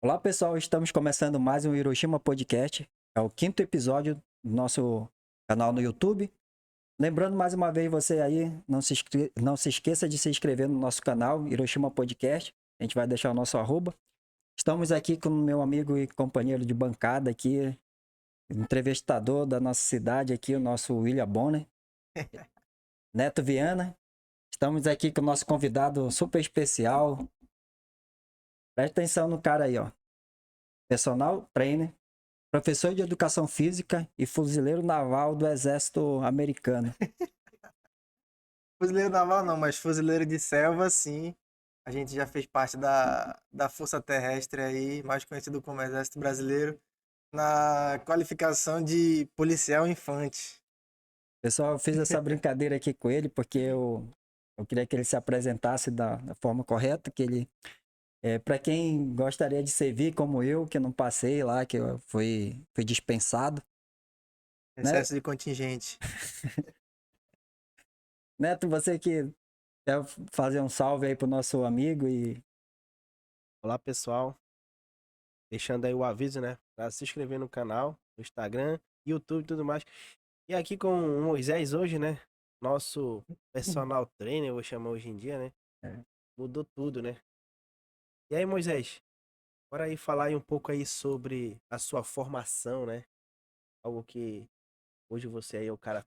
Olá pessoal, estamos começando mais um Hiroshima Podcast. É o quinto episódio do nosso canal no YouTube. Lembrando mais uma vez você aí, não se esqueça de se inscrever no nosso canal Hiroshima Podcast. A gente vai deixar o nosso arroba. Estamos aqui com o meu amigo e companheiro de bancada aqui, entrevistador da nossa cidade aqui, o nosso William Bonner, Neto Viana. Estamos aqui com o nosso convidado super especial. Presta atenção no cara aí, ó. Personal trainer, professor de educação física e fuzileiro naval do Exército Americano. Fuzileiro naval não, mas fuzileiro de selva, sim. A gente já fez parte da Força Terrestre aí, mais conhecido como Exército Brasileiro, na qualificação de policial infante. Pessoal, eu fiz essa brincadeira aqui com ele porque eu queria que ele se apresentasse da forma correta, que ele para quem gostaria de servir como eu, que não passei lá, que eu fui dispensado, né? Excesso de contingente. Neto, você que quer fazer um salve aí pro nosso amigo e Olá pessoal, deixando aí o aviso, né, para se inscrever no canal, no Instagram, YouTube e tudo mais. E aqui com o Moisés hoje, né, nosso personal trainer, eu vou chamar hoje em dia, né, é, mudou tudo, né. E aí Moisés, bora aí falar aí um pouco aí sobre a sua formação, né, algo que hoje você aí é o cara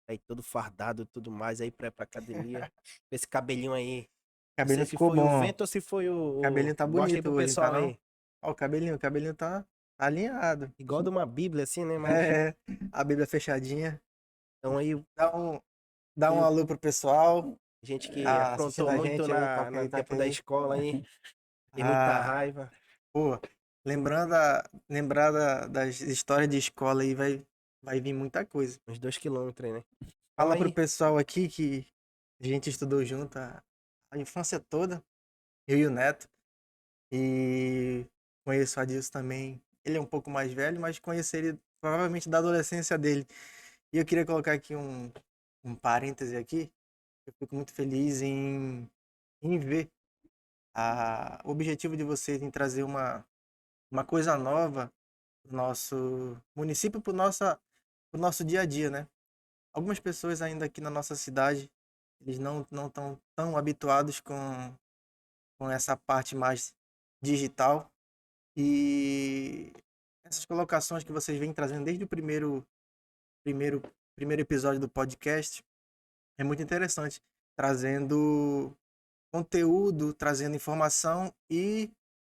aí todo fardado e tudo mais aí pra academia, com esse cabelinho aí, não sei Cabelinho se ficou foi o bom. vento ou se foi Cabelinho tá mostra aí bonito pro hoje, tá pessoal não? aí, Ó, o cabelinho tá alinhado. igual de uma bíblia assim, né, mas É, a Bíblia fechadinha. então aí Dá um, dá um e alô pro pessoal gente que assistindo aprontou a muito gente aí, toca no aí, tempo toca da aí. escola aí, tem muita Ah, raiva. pô, das histórias de escola aí vai vir muita coisa. Uns 2 quilômetros aí, né? Então Fala pro aí, pessoal aqui que a gente estudou junto a infância toda, eu e o Neto, e conheço o Adilson também. Ele é um pouco mais velho, mas conheci ele provavelmente da adolescência dele. E eu queria colocar aqui um parêntese aqui. Eu fico muito feliz em ver o objetivo de vocês em trazer uma coisa nova pro nosso município, pro nosso dia a dia, né? Algumas pessoas ainda aqui na nossa cidade, eles não estão tão habituados com essa parte mais digital e essas colocações que vocês vêm trazendo desde o primeiro, primeiro episódio do podcast é muito interessante, trazendo conteúdo, trazendo informação e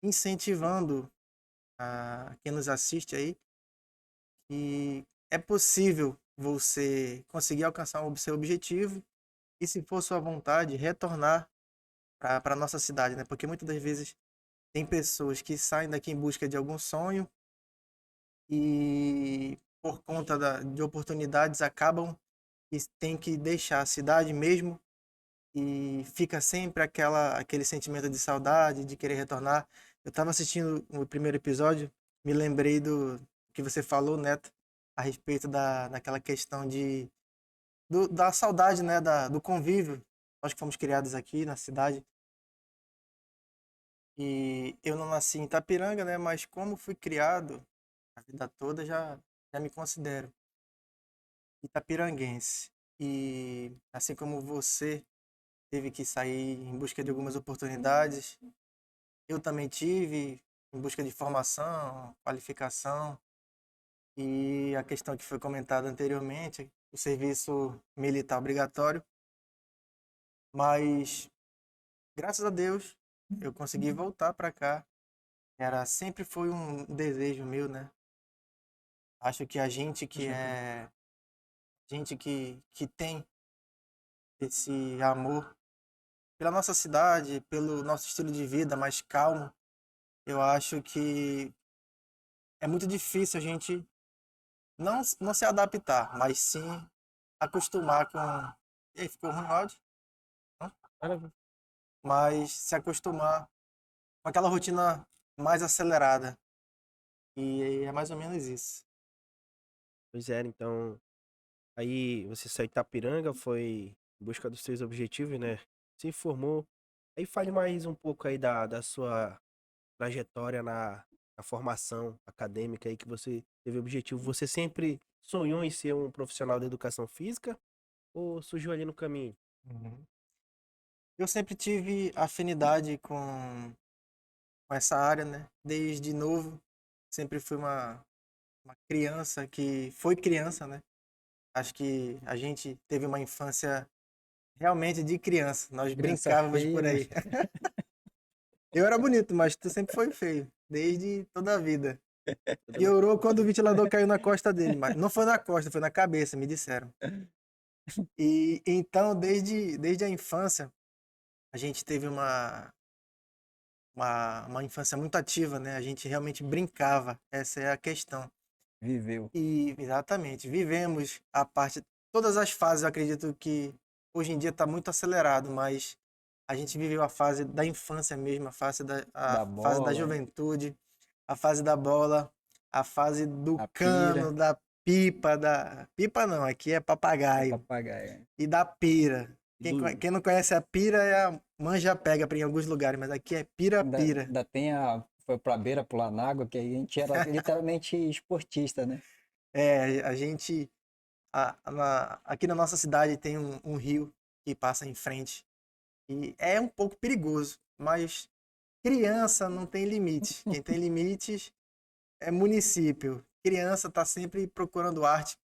incentivando a quem nos assiste aí que é possível você conseguir alcançar o seu objetivo e, se for sua vontade, retornar para a nossa cidade, né? Porque muitas das vezes tem pessoas que saem daqui em busca de algum sonho e, por conta de oportunidades, acabam e tem que deixar a cidade mesmo e fica sempre aquele sentimento de saudade, de querer retornar. Eu estava assistindo o primeiro episódio, me lembrei do que você falou, Neto, a respeito daquela questão da saudade, né, do convívio. Nós que fomos criados aqui na cidade. E eu não nasci em Itapiranga, né, mas como fui criado a vida toda, já me considero itapiranguense. E assim como você teve que sair em busca de algumas oportunidades, eu também tive em busca de formação, qualificação e a questão que foi comentada anteriormente, o serviço militar obrigatório, mas graças a Deus eu consegui voltar para cá. Sempre foi um desejo meu, né? Acho que a gente que tem esse amor pela nossa cidade, pelo nosso estilo de vida mais calmo, eu acho que é muito difícil a gente não se adaptar, mas sim acostumar com. E aí, ficou ruim o áudio? Hã? Maravilha. Mas se acostumar com aquela rotina mais acelerada. E é mais ou menos isso. Pois é, então, aí você saiu de Itapiranga, foi em busca dos seus objetivos, né? Se formou. Aí fale mais um pouco aí da sua trajetória na formação acadêmica aí que você teve objetivo, você sempre sonhou em ser um profissional da educação física ou surgiu ali no caminho? Uhum. Eu sempre tive afinidade com essa área, né? Desde novo, sempre fui uma criança que foi criança, né? Acho que a gente teve uma infância realmente de criança. Nós Criança brincávamos feia, por né? aí. Eu era bonito, mas tu sempre foi feio, desde toda a vida. Piorou quando o ventilador caiu na costa dele, mas não foi na costa, foi na cabeça, me disseram. E então, desde a infância, a gente teve uma infância muito ativa, né? A gente realmente brincava, essa é a questão. Viveu. E exatamente, vivemos a parte, todas as fases, eu acredito que hoje em dia está muito acelerado, mas a gente viveu a fase da infância mesmo, a Da fase da bola, juventude, a fase da bola, a fase do a cano, pira, da pipa, pipa não, aqui é a papagaio, papagaia. e da pira. Do, Quem não conhece a pira é a manja pega em alguns lugares, mas aqui é pira-pira. Ainda tem a. Foi pra beira pular na água, que aí a gente era literalmente esportista, né? É, a gente aqui na nossa cidade tem um rio que passa em frente e é um pouco perigoso, mas criança não tem limite. Quem tem limites é município. Criança está sempre procurando arte.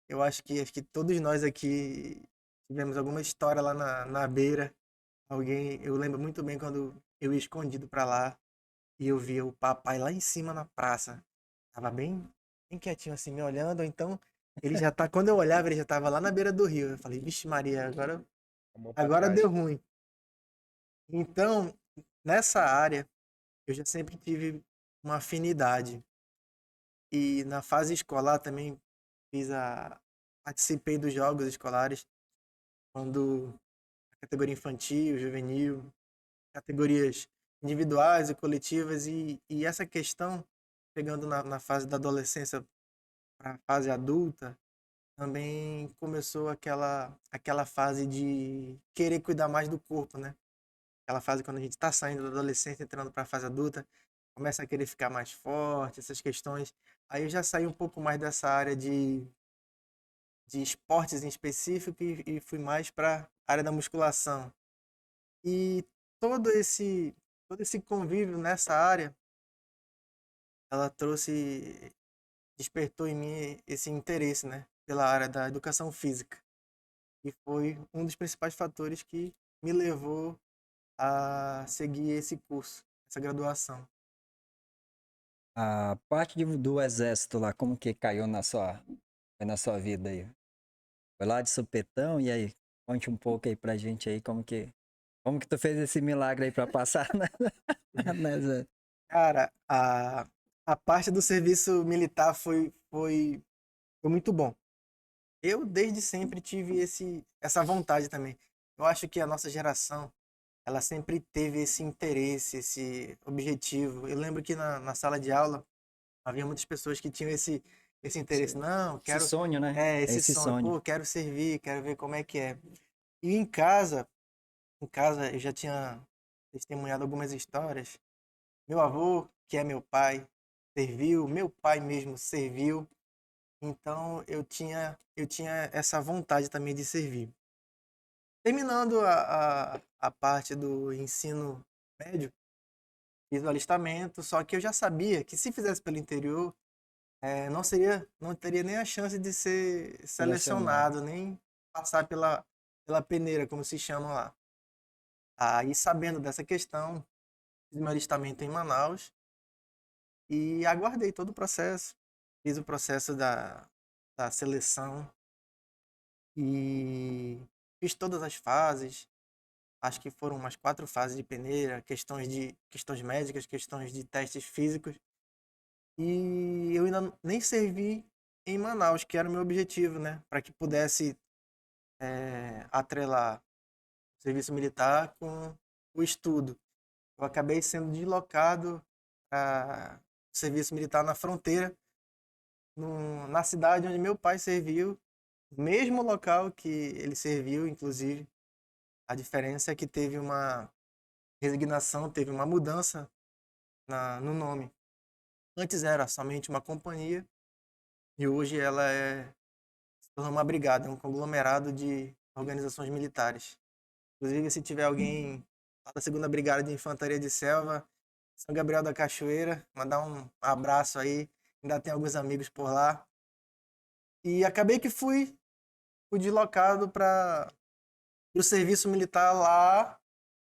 Eu acho que todos nós aqui tivemos alguma história lá na beira. Eu lembro muito bem quando eu ia escondido para lá e eu via o papai lá em cima na praça. Tava bem quietinho assim, me olhando, ou então ele já tá, quando eu olhava, ele já tava lá na beira do rio. Eu falei, vixe Maria, a mão pra agora deu trás. ruim. Então, nessa área, eu já sempre tive uma afinidade. E na fase escolar também participei dos jogos escolares, quando a categoria infantil, juvenil, categorias individuais e coletivas, e essa questão, pegando na fase da adolescência para a fase adulta, também começou aquela fase de querer cuidar mais do corpo, né? Aquela fase quando a gente está saindo da adolescência, entrando para a fase adulta, começa a querer ficar mais forte, essas questões. Aí eu já saí um pouco mais dessa área de esportes em específico e fui mais para a área da musculação. E todo esse, todo esse convívio nessa área, ela despertou em mim esse interesse, né? Pela área da educação física. E foi um dos principais fatores que me levou a seguir esse curso, essa graduação. A parte do exército lá, como que caiu foi na sua vida aí? Foi lá de supetão, e aí? Conte um pouco aí pra gente aí como que tu fez esse milagre aí pra passar na exército. Cara, a parte do serviço militar foi muito bom. Eu desde sempre tive essa vontade também. Eu acho que a nossa geração, ela sempre teve esse interesse, esse objetivo. Eu lembro que na sala de aula havia muitas pessoas que tinham esse interesse. Não, Esse sonho, né? É esse esse sonho. sonho. Pô, quero servir, quero ver como é que é. E em casa eu já tinha testemunhado algumas histórias. Meu avô, que é meu pai, serviu, meu pai mesmo serviu. Então eu tinha essa vontade também de servir. Terminando a parte do ensino médio, fiz o alistamento, só que eu já sabia que se fizesse pelo interior, não teria nem a chance de ser Selecionado. selecionado, nem passar pela peneira, como se chama lá. Aí, sabendo dessa questão, fiz meu alistamento em Manaus e aguardei todo o processo. Fiz o processo da seleção e fiz todas as fases. Acho que foram umas 4 fases de peneira, questões médicas, questões de testes físicos. E eu ainda nem servi em Manaus, que era o meu objetivo, né? Para que pudesse atrelar o serviço militar com o estudo. Eu acabei sendo deslocado para o serviço militar na fronteira, na cidade onde meu pai serviu, mesmo local que ele serviu, inclusive. A diferença é que teve uma resignação, teve uma mudança no nome. Antes era somente uma companhia e hoje ela se tornou uma brigada, é um conglomerado de organizações militares. Inclusive, se tiver alguém lá da 2ª Brigada de Infantaria de Selva, São Gabriel da Cachoeira, mandar um abraço aí. Ainda tem alguns amigos por lá. E acabei que fui deslocado para o serviço militar lá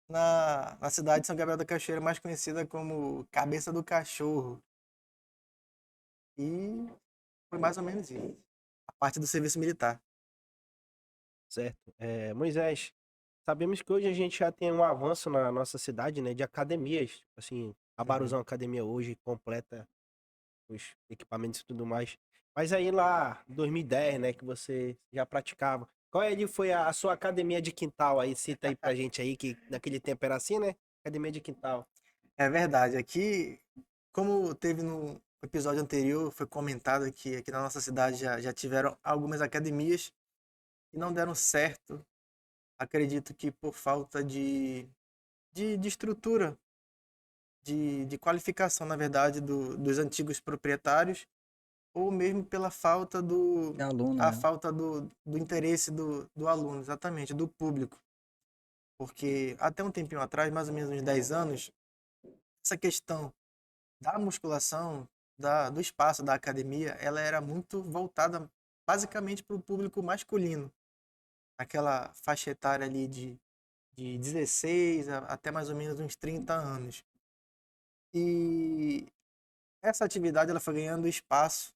na cidade de São Gabriel da Cachoeira, mais conhecida como Cabeça do Cachorro. E foi mais ou menos isso. A parte do serviço militar. Certo. Moisés, sabemos que hoje a gente já tem um avanço na nossa cidade, né, de academias. Assim, a Baruzão Academia hoje completa os equipamentos e tudo mais. Mas aí lá, em 2010, né, que você já praticava. Qual ali foi a sua academia de quintal aí? Cita aí pra gente aí, que naquele tempo era assim, né? Academia de quintal. É verdade. Aqui, como teve no episódio anterior, foi comentado que aqui na nossa cidade já tiveram algumas academias que não deram certo. Acredito que por falta de estrutura, de qualificação, na verdade, dos antigos proprietários, ou mesmo pela falta É aluno, a né? falta do interesse do aluno, exatamente, do público. Porque até um tempinho atrás, mais ou menos uns 10 anos, essa questão da musculação, do espaço da academia, ela era muito voltada basicamente para o público masculino. Aquela faixa etária ali de 16 até mais ou menos uns 30 anos. E essa atividade ela foi ganhando espaço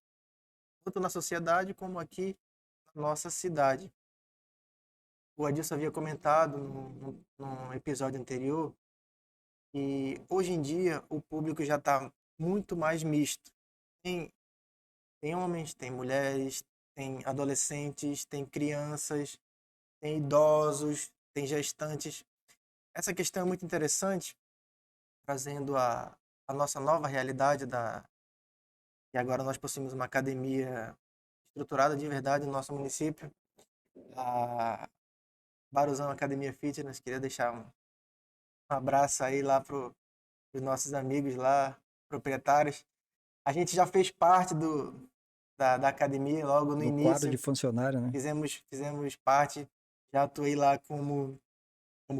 tanto na sociedade como aqui na nossa cidade. O Adilson havia comentado num episódio anterior que hoje em dia o público já está muito mais misto. Tem, tem homens, tem mulheres, tem adolescentes, tem crianças, tem idosos, tem gestantes. Essa questão é muito interessante, trazendo a nossa nova realidade e agora nós possuímos uma academia estruturada de verdade no nosso município, a Baruzão Academia Fitness. Queria deixar um abraço aí lá os nossos amigos lá, proprietários. A gente já fez parte da academia logo no No quadro de início, funcionário, né? fizemos parte, já atuei lá como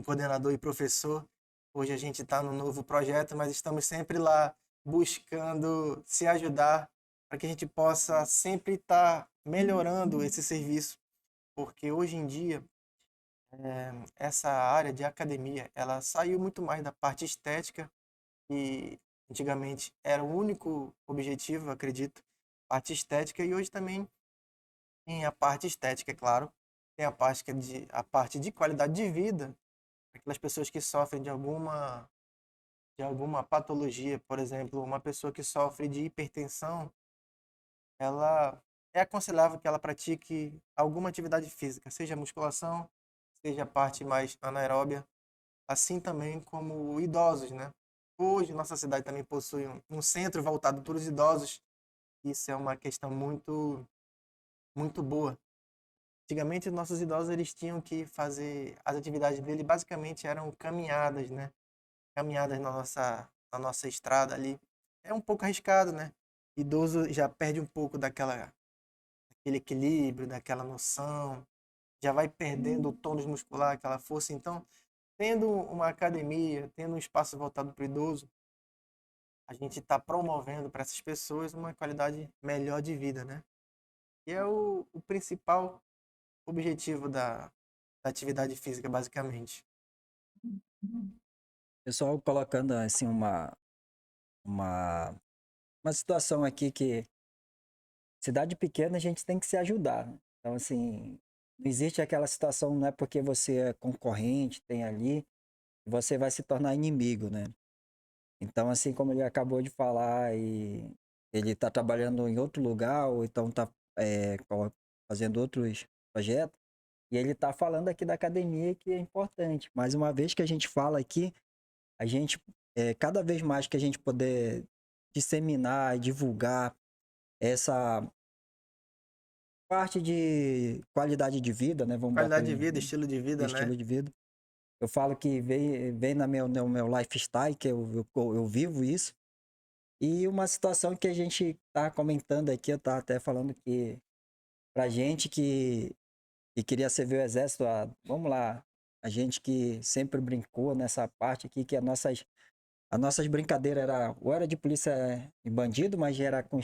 coordenador e professor. Hoje a gente está no novo projeto, mas estamos sempre lá buscando se ajudar para que a gente possa sempre estar melhorando esse serviço, porque hoje em dia essa área de academia ela saiu muito mais da parte estética, que antigamente era o único objetivo, acredito, parte estética, e hoje também tem a parte estética, é claro, tem a parte de qualidade de vida, aquelas pessoas que sofrem de alguma patologia. Por exemplo, uma pessoa que sofre de hipertensão, ela é aconselhável que ela pratique alguma atividade física, seja musculação, seja a parte mais anaeróbia, assim também como idosos, né? Hoje, nossa cidade também possui um centro voltado para os idosos. Isso é uma questão muito, muito boa. Antigamente, os nossos idosos eles tinham que fazer as atividades dele, basicamente eram caminhadas, né? Caminhadas na nossa estrada ali. É um pouco arriscado, né? Idoso já perde um pouco daquele equilíbrio, daquela noção, já vai perdendo o tônus muscular, aquela força. Então, tendo uma academia, tendo um espaço voltado para o idoso, a gente está promovendo para essas pessoas uma qualidade melhor de vida, né? E é o principal objetivo da atividade física, basicamente. Pessoal colocando assim uma, uma situação aqui que cidade pequena a gente tem que se ajudar, né? Então, assim, não existe aquela situação, não é porque você é concorrente, tem ali, você vai se tornar inimigo, né? Então, assim como ele acabou de falar, e ele está trabalhando em outro lugar, ou então está fazendo outros projetos, e ele está falando aqui da academia, que é importante. Mais uma vez que a gente fala aqui, a gente, cada vez mais que a gente puder disseminar e divulgar essa parte de qualidade de vida, né? Vamos botar Qualidade de vida, estilo de vida, né? estilo de vida. Eu falo que vem no meu lifestyle, que eu vivo isso. E uma situação que a gente tá comentando aqui, eu tava até falando que pra gente que queria servir o exército, vamos lá, a gente que sempre brincou nessa parte aqui, que as nossas brincadeiras era, ou era de polícia e bandido, mas era com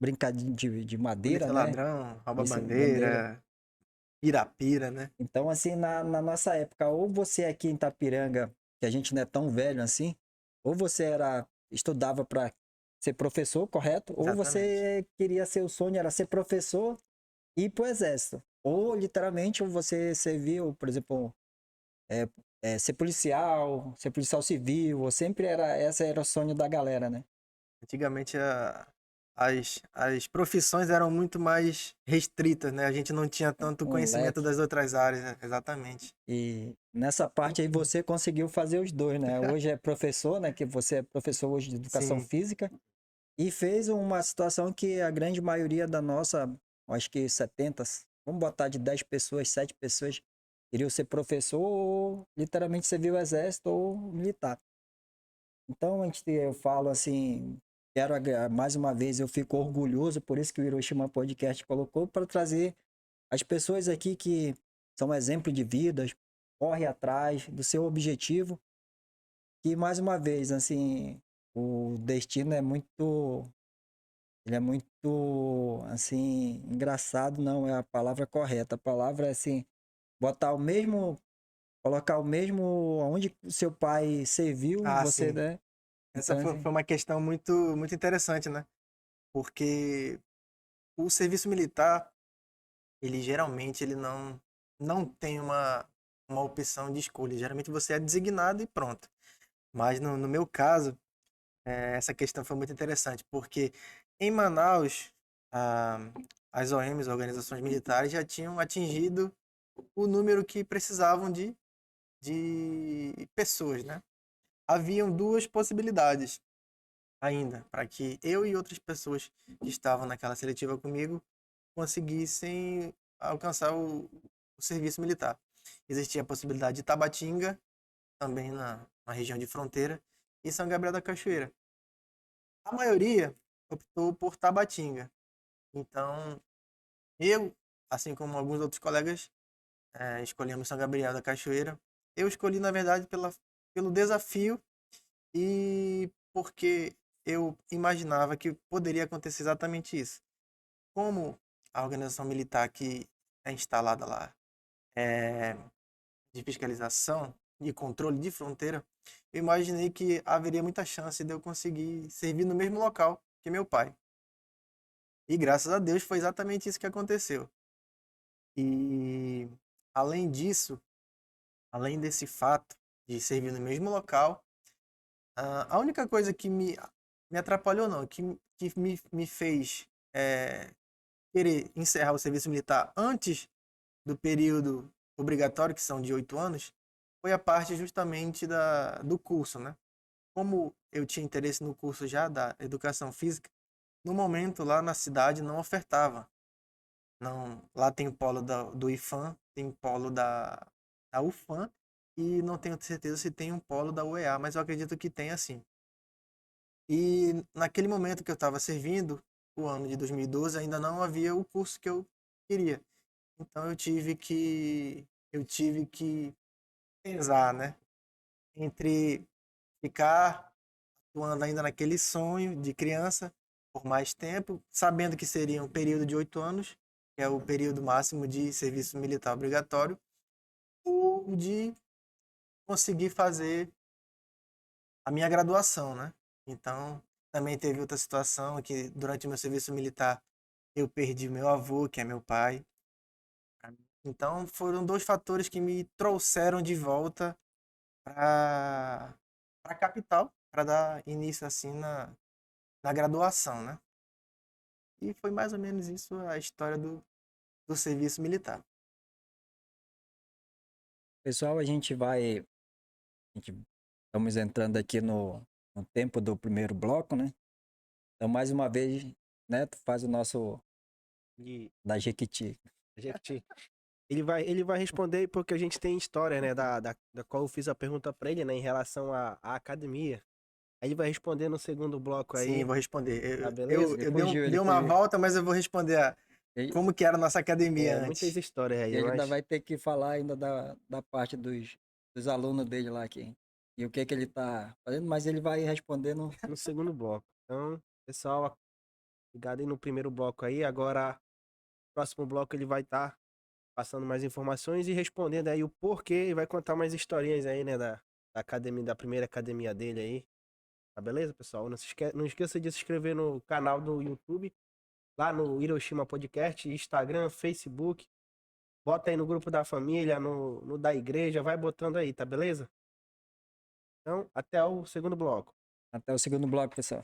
brincadinho de madeira, Polícia né? ladrão, rouba Polícia bandeira. bandeira, pirapira, né? Então, assim, na nossa época, ou você aqui em Itapiranga, que a gente não é tão velho assim, ou você estudava para ser professor, correto? Ou Exatamente. você queria ser, o sonho era ser professor e ir pro exército. Ou literalmente ou você serviu, por exemplo, é, ser policial civil, ou sempre essa era o sonho da galera, né? Antigamente as profissões eram muito mais restritas, né? A gente não tinha tanto Um conhecimento leque. das outras áreas, né? Exatamente. E nessa parte aí você conseguiu fazer os dois, né? Hoje é professor, né? Que você é professor hoje de educação Sim, física. E fez uma situação que a grande maioria da nossa, acho que 70, vamos botar de 10 pessoas, 7 pessoas, iriam ser professor ou literalmente servir o exército ou militar. Então, eu falo assim, mais uma vez, eu fico orgulhoso, por isso que o Hiroshima Podcast colocou, para trazer as pessoas aqui que são exemplo de vida, corre atrás do seu objetivo, que mais uma vez, assim, o destino ele é muito, assim, engraçado, não é a palavra correta. A palavra é assim, botar o mesmo, colocar o mesmo onde o seu pai serviu, ah, você, sim. né? Essa Então, foi, assim, foi uma questão muito interessante, né? Porque o serviço militar, ele geralmente ele não tem uma opção de escolha. Geralmente você é designado e pronto. Mas no meu caso, essa questão foi muito interessante, porque em Manaus, ah, as OMs, organizações militares, já tinham atingido o número que precisavam de pessoas, né? Haviam duas possibilidades ainda, para que eu e outras pessoas que estavam naquela seletiva comigo conseguissem alcançar o serviço militar. Existia a possibilidade de Tabatinga, também na região de fronteira, e São Gabriel da Cachoeira. A maioria optou por Tabatinga. Então, eu, assim como alguns outros colegas, escolhemos São Gabriel da Cachoeira. Eu escolhi, na verdade, pelo desafio e porque eu imaginava que poderia acontecer exatamente isso. Como a organização militar que é instalada lá é de fiscalização e controle de fronteira, eu imaginei que haveria muita chance de eu conseguir servir no mesmo local que meu pai. E graças a Deus foi exatamente isso que aconteceu. E além disso, além desse fato de servir no mesmo local, a única coisa que me atrapalhou, não, que me fez querer encerrar o serviço militar antes do período obrigatório, que são de 8 anos, foi a parte justamente do curso, né? Como eu tinha interesse no curso já da educação física, no momento lá na cidade não ofertava. Não, lá tem o polo do IFAM, tem o polo da UFAM e não tenho certeza se tem um polo da UEA, mas eu acredito que tem assim. E naquele momento que eu estava servindo, o ano de 2012, ainda não havia o curso que eu queria. Então eu tive que pesar, né, entre ficar atuando ainda naquele sonho de criança por mais tempo, sabendo que seria um período de 8 anos, que é o período máximo de serviço militar obrigatório, ou de conseguir fazer a minha graduação, né? Então, também teve outra situação que durante o meu serviço militar eu perdi meu avô, que é meu pai. Então, foram dois fatores que me trouxeram de volta para a capital, para dar início assim na graduação, né? E foi mais ou menos isso a história do serviço militar. pessoal, estamos entrando aqui no tempo do primeiro bloco, né? Então, mais uma vez, né, tu faz o nosso E da Jequiti. a gente, ele vai responder porque a gente tem história, né, da qual eu fiz a pergunta pra ele, né, em relação à academia. Aí ele vai responder no segundo bloco aí. Sim, vou responder. Tá beleza? Ele fugiu, ele dei uma fugiu. volta, mas eu vou responder Ele, como que era a nossa academia É, antes. muitas histórias aí, ele ainda mas vai ter que falar ainda da parte dos alunos dele lá aqui. E o que ele tá fazendo, mas ele vai responder no... no segundo bloco. Então, pessoal, ligado aí no primeiro bloco aí. Agora, próximo bloco ele vai estar passando mais informações e respondendo aí o porquê e vai contar mais historinhas aí, né, da academia, da primeira academia dele aí. Tá beleza, pessoal? Não esqueça de se inscrever no canal do YouTube, lá no Hiroshima Podcast, Instagram, Facebook. Bota aí no grupo da família, no da igreja, vai botando aí, tá beleza? Então, até o segundo bloco. Até o segundo bloco, pessoal.